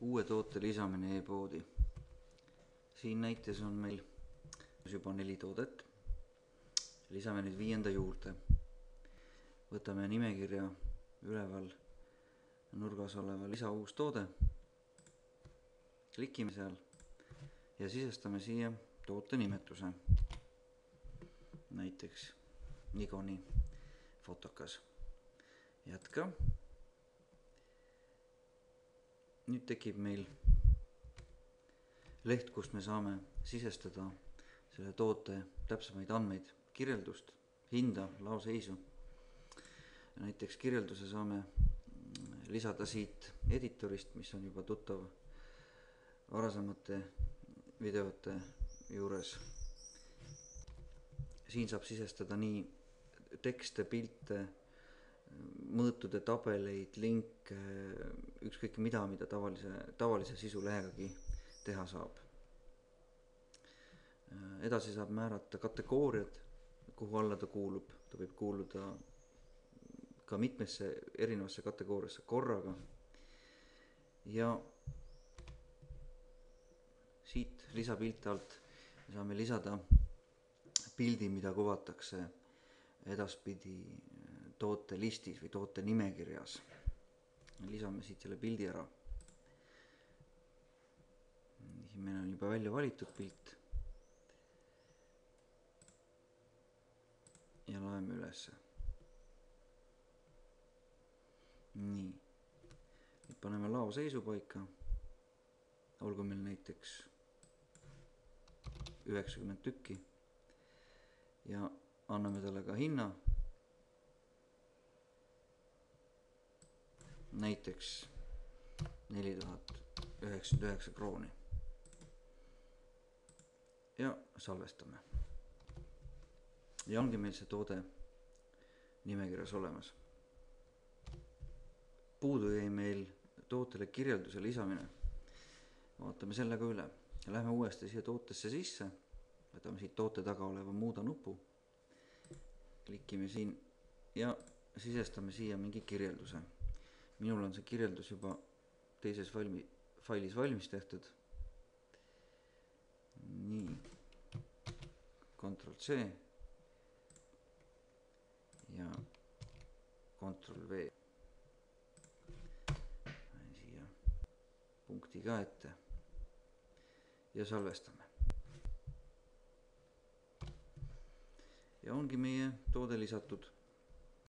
Uue toote lisamine e-poodi. Siin näites on meil juba 4 toodet. Lisame nüüd 5. juurde. Võtame nimekirja üleval nurgas oleva lisa uus toode. Klikime seal ja sisestame siia toote nimetuse. Näiteks Nikoni fotokas. Jätka. Nüüd tekib meil leht, kust me saame sisestada selle toote täpsemaid andmeid, kirjeldust, hinda, laoseisu. Näiteks kirjelduse saame lisada siit editorist, mis on juba tuttav varasemate videote juures. Siin saab sisestada nii tekste, pilte, mõõtude tabeleid, linke, ükskõik mida tavalise sisu lehegagi teha saab. Edasi saab määrata kategooriad, kuhu alla ta kuulub. Ta võib kuuluda ka mitmesse erinevasse kategooriasse korraga. Ja siit lisapilte alt me saame lisada pildi, mida kuvatakse edaspidi toote listis või toote nimekirjas. Lisame siit selle pildi ära. Meil on juba välja valitud pilt. Ja laeme üles. Nii. Nüüd paneme laoseisu paika. Olgu meil näiteks 90 tükki. Ja anname talle ka hinna. Näiteks 4099 krooni. Ja salvestame. Ja ongi meil see toode nimekirjas olemas. Puudu jäi meil tootele kirjelduse lisamine. Vaatame selle ka üle. Lähme uuesti siia tootesse sisse. Võtame siit toote taga oleva muuda nupu. Klikime siin ja sisestame siia mingi kirjelduse. Minul on see kirjeldus juba teises failis valmis tehtud. Nii. Ctrl-C ja Ctrl-V. Siia punkti ka ette ja salvestame. Ja ongi meie toode lisatud.